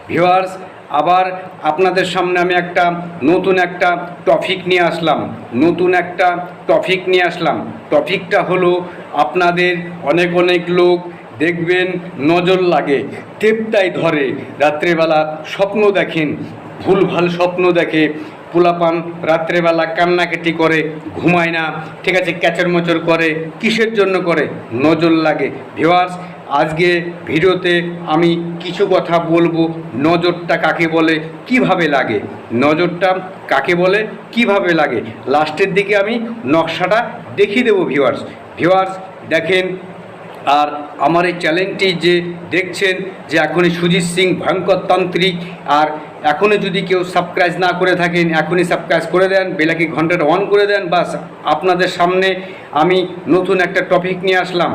Viewers, আবার আপনাদের সামনে আমি একটা নতুন টপিক নিয়ে আসলাম। টপিকটা হলো, আপনাদের অনেক লোক দেখবেন নজর লাগে, টেপটাই ধরে, রাত্রেবেলা স্বপ্ন দেখেন, ভুলভাল স্বপ্ন দেখে, পোলাপান রাত্রেবেলা কান্নাকাটি করে, ঘুমায় না, ঠিক আছে, ক্যাচর মচর করে, কিসের জন্য করে? নজর লাগে। ভিউয়ার্স, আজকে ভিডিওতে আমি কিছু কথা বলবো, নজরটা কাকে বলে, কিভাবে লাগে, নজরটা কাকে বলে, কিভাবে লাগে। লাস্টের দিকে আমি নকশাটা দেখিয়ে দেবো। ভিউয়ার্স দেখেন, আর আমার এই চ্যানেলটি যে দেখছেন, যে এখনই সুজিত সিং ভয়ঙ্কর তান্ত্রিক, আর এখনই যদি কেউ সাবস্ক্রাইব না করে থাকেন, এখনই সাবস্ক্রাইব করে দেন, বেলাকি ঘন্টাটা অন করে দেন। বাস, আপনাদের সামনে আমি নতুন একটা টপিক নিয়ে আসলাম।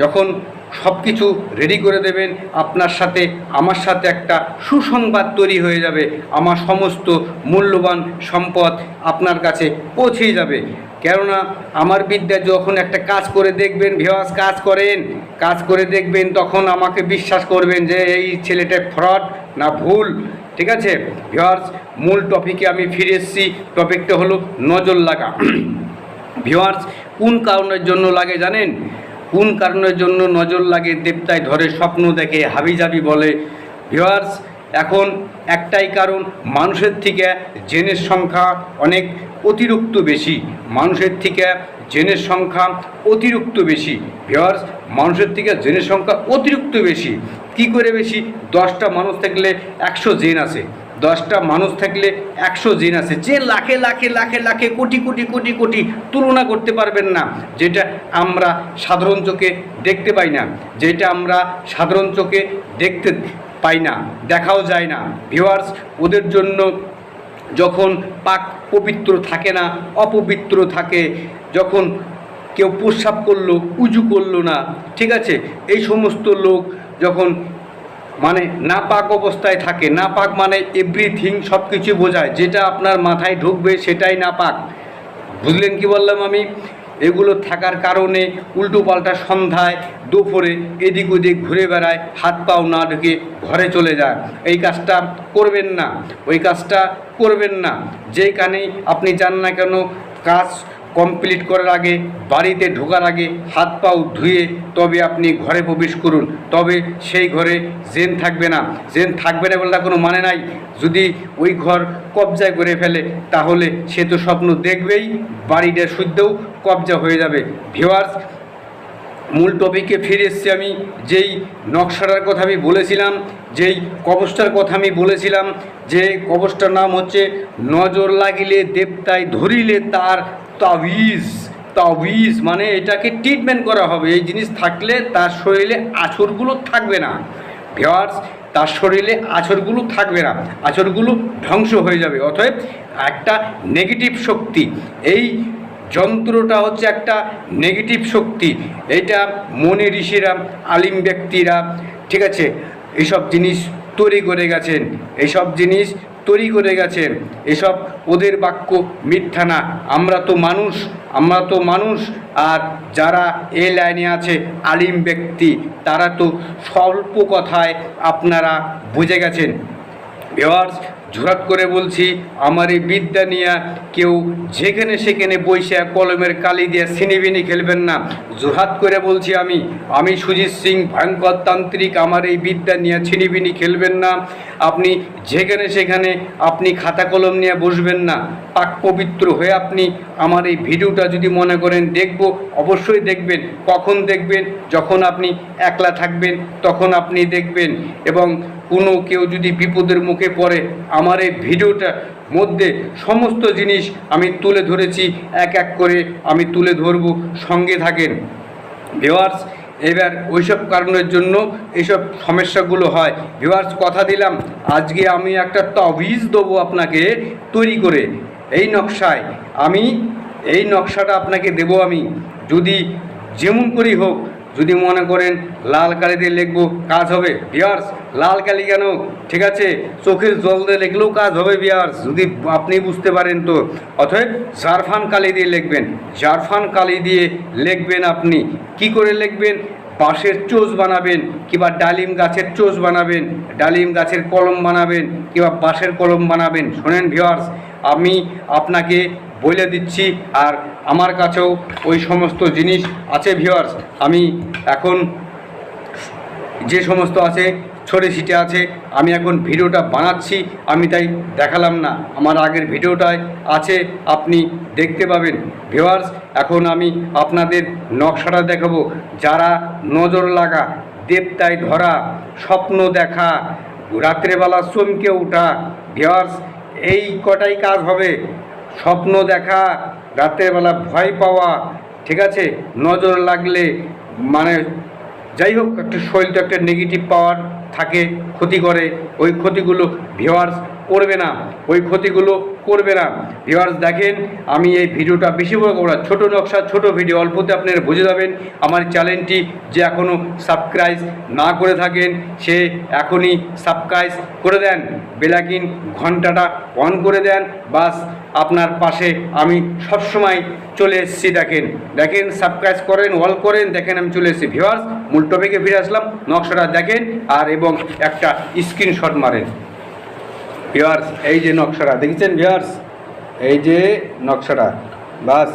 যখন সব কিছু রেডি করে দেবেন, আপনার সাথে আমার সাথে একটা সুসংবাদ তৈরি হয়ে যাবে, আমার সমস্ত মূল্যবান সম্পদ আপনার কাছে পৌঁছে যাবে। কেননা আমার বিদ্যা যখন একটা কাজ করে দেখবেন, ভিউয়ার্স, কাজ করে দেখবেন, তখন আমাকে বিশ্বাস করবেন যে এই ছেলেটা ফ্রড না ভুল। ঠিক আছে ভিউয়ার্স, মূল টপিকে আমি ফিরে এসেছি। টপিকটা হলো নজর লাগা। ভিউয়ার্স, কোন কারণের জন্য লাগে জানেন? কোন কারণের জন্য নজর লাগে, দেবতায় ধরে, স্বপ্ন দেখে, হাবিজাবি বলে? ভিউয়ার্স, এখন একটাই কারণ, মানুষের থেকে জেনের সংখ্যা অনেক অতিরিক্ত বেশি। ভিউয়ার্স, মানুষের থেকে জেনের সংখ্যা অতিরিক্ত বেশি। কী করে বেশি? 10টা মানুষ থাকলে 100 জেন আছে। 10টা মানুষ থাকলে 100 জিন আছে, যে লাখে লাখে লাখে লাখে কোটি কোটি কোটি কোটি, তুলনা করতে পারবেন না। যেটা আমরা সাধারণ চোখে দেখতে পাই না, দেখাও যায় না। ভিউয়ার্স, ওদের জন্য যখন পাক পবিত্র থাকে না, অপবিত্র থাকে, যখন কেউ প্রস্রাব করলো, উজু করলো না, ঠিক আছে, এই সমস্ত লোক যখন মানে নাপাক অবস্থায় থাকে, নাপাক মানে এভরিথিং, সব কিছু বোঝায়, যেটা আপনার মাথায় ঢুকবে সেটাই নাপাক। বুঝলেন কি বললাম আমি? এগুলো থাকার কারণে উল্টো পাল্টা সন্ধ্যায় দুপুরে এদিক ওদিক ঘুরে বেড়ায়, হাত পাও না ঢুকে ঘরে চলে যায়। এই কাজটা করবেন না। যেখানেই আপনি যান না কেন, কাজ কমপ্লিট করার আগে, বাড়িতে ঢোকার আগে হাত পাও ধুয়ে তবে আপনি ঘরে প্রবেশ করুন। তবে সেই ঘরে জেন থাকবে না বলতে কোনো মানে নাই। যদি ওই ঘর কবজায় করে ফেলে, তাহলে সে তো স্বপ্ন দেখবেই, বাড়িটা শুদ্ধেও কবজা হয়ে যাবে। ভিউয়ার্স, মূল টপিকে ফিরে এসেছি আমি। যেই নকশাটার কথা আমি বলেছিলাম, যেই কবচটার কথা আমি বলেছিলাম, যে কবচটার নাম হচ্ছে নজর লাগিলে দেবতায় ধরিলে তার তাবিজ, মানে এটাকে ট্রিটমেন্ট করা হবে। এই জিনিস থাকলে তার শরীরে আঁচড়গুলো থাকবে না। ভিউয়ার্স, তার শরীরে আঁচড়গুলো থাকবে না, আঁচড়গুলো ধ্বংস হয়ে যাবে। অতএব একটা নেগেটিভ শক্তি, এই যন্ত্রটা হচ্ছে একটা নেগেটিভ শক্তি। এটা মনি ঋষিরা, আলিম ব্যক্তিরা, ঠিক আছে, এইসব জিনিস তৈরি করে গেছেন। এসব ওদের বাক্য মিথ্যা না। আমরা তো মানুষ, আর যারা এই লাইনে আছে আলিম ব্যক্তি, তারা তো স্বল্প কথায় আপনারা বুঝে গেছেন। ভিউয়ার্স, ঝুরাত করে বলছি, আমার এই বিদ্যা নিয়ে কেউ যেখানে সেখানে বসে কলমের কালি দিয়ে ছিনিবিনি খেলবেন না। জোরহাত করে বলছি, আমি সুজিত সিং ভয়ঙ্কর তান্ত্রিক, আমার এই বিদ্যা নিয়ে ছিনিবিনি খেলবেন না। আপনি যেখানে সেখানে আপনি খাতা কলম নিয়ে বসবেন না। পাক পবিত্র হয়ে আপনি আমার এই ভিডিওটা যদি মনে করেন দেখব, অবশ্যই দেখবেন। কখন দেখবেন? যখন আপনি একলা থাকবেন, তখন আপনি দেখবেন। এবং কোনো কেউ যদি বিপদের মুখে পড়ে, আমার এই ভিডিওটার মধ্যে সমস্ত জিনিস আমি তুলে ধরেছি, এক এক করে আমি তুলে ধরব, সঙ্গে থাকেন। ভিউয়ার্স, এবার ওইসব কারণের জন্য এইসব সমস্যাগুলো হয়। ভিউয়ার্স, কথা দিলাম, আজকে আমি একটা তাবিজ দেবো আপনাকে তৈরি করে। এই নকশাটা আপনাকে দেবো আমি। যদি যেমন করেই হোক, যদি মনে করেন লাল কালি দিয়ে লিখবো, কাজ হবে। ভিউয়ার্স, লাল কালি কেন, ঠিক আছে, চোখের জল দিয়ে লিখলেও কাজ হবে। ভিউয়ার্স, যদি আপনি বুঝতে পারেন তো। অতএব জারফান কালি দিয়ে লিখবেন। আপনি কি করে লিখবেন? বাঁশের চোষ বানাবেন কিংবা ডালিম গাছের চোষ বানাবেন, ডালিম গাছের কলম বানাবেন কিংবা বাঁশের কলম বানাবেন। শোনেন ভিউয়ার্স, আমি আপনাকে বলে দিচ্ছি, আর আমার কাছেও ওই সমস্ত জিনিস আছে ভিউয়ার্স। আমি এখন যে সমস্ত আছে ছড়ে ছিটে আছে, আমি এখন ভিডিওটা বানাচ্ছি, আমি তাই দেখালাম না। আমার আগের ভিডিওটায় আছে, আপনি দেখতে পাবেন ভিউয়ার্স। এখন আমি আপনাদের নকশাটা দেখাবো। যারা নজর লাগা, দেবতায় ধরা, স্বপ্ন দেখা, রাত্রেবেলা চমকে ওঠা ভিউয়ার্স, এই কটাই কাজ হবে। স্বপ্ন দেখা, রাত্রেবেলা ভয় পাওয়া, ঠিক আছে, নজর লাগলে মানে যাই হোক একটা শরীরটা একটা নেগেটিভ পাওয়ার থাকে, ক্ষতি করে, ওই ক্ষতিগুলো ভিউয়ার্স করবে না, ওই ক্ষতিগুলো করবে না ভিউয়ার্স। দেখেন, আমি এই ভিডিওটা বেশি বড় করব না, ছোটো নকশা, ছোটো ভিডিও, অল্পতে আপনারা বুঝে যাবেন। আমার চ্যানেলটি যে এখনও সাবস্ক্রাইব না করে থাকেন, সে এখনই সাবস্ক্রাইব করে দেন, বেলাইকন ঘন্টাটা অন করে দেন, বাস আপনার পাশে আমি সবসময় চলে এসেছি। দেখেন দেখেন, সাবস্ক্রাইব করেন, অল করেন, দেখেন আমি চলে এসেছি ভিউয়ার্স। মূল টপিকে ফিরে আসলাম, নকশাটা দেখেন আর এবং একটা স্ক্রিনশট মারেন ভিউয়ার্স। এই যে নকশাটা দেখছেন ভিউয়ার্স, এই যে নকশাটা, বাস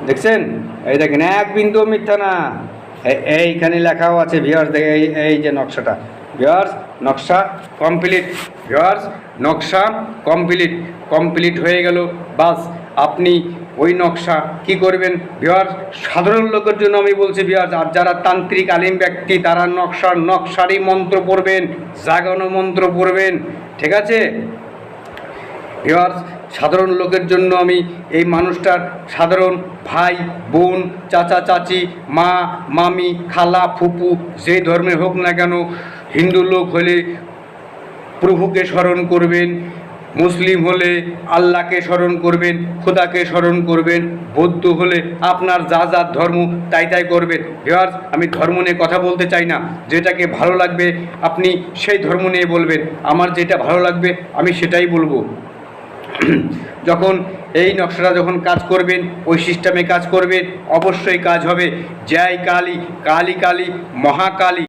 দেখছেন, এই দেখেন এক বিন্দু মিথ্যা না, এইখানে লেখাও আছে ভিউয়ার্স। দেখে এই যে নকশাটা ভিউয়ার্স, নকশা কমপ্লিট ভিউয়ার্স, নকশা কমপ্লিট হয়ে গেল। বাস আপনি ওই নকশা কি করবেন ভিউয়ার্স, সাধারণ লোকের জন্য আমি বলছি ভিউয়ার্স। আর যারা তান্ত্রিক আলিম ব্যক্তি, তারা নকশারই মন্ত্র পড়বেন, জাগানো মন্ত্র পড়বেন, ঠিক আছে ভিউয়ার্স। সাধারণ লোকের জন্য আমি এই মানুষটার সাধারণ ভাই বোন, চাচা চাচি, মা মামি, খালা ফুপু, যে ধর্মের হোক না কেন, হিন্দু লোক হলে প্রভুকে স্মরণ করবেন, মুসলিম হলে আল্লাহকে স্মরণ করবেন, খোদাকে স্মরণ করবেন, বৌদ্ধ হলে আপনার যা যা ধর্ম তাই করবেন ভিউয়ার্স। আমি ধর্ম নিয়ে কথা বলতে চাই না, যেটাকে ভালো লাগবে আপনি সেই ধর্ম নিয়ে বলবেন, আমার যেটা ভালো লাগবে আমি সেটাই বলবো। যখন এই নকশাটা যখন কাজ করবেন, ওই সিস্টেমে কাজ করবেন, অবশ্যই কাজ হবে। জয় কালী, কালী কালী, মহাকালী।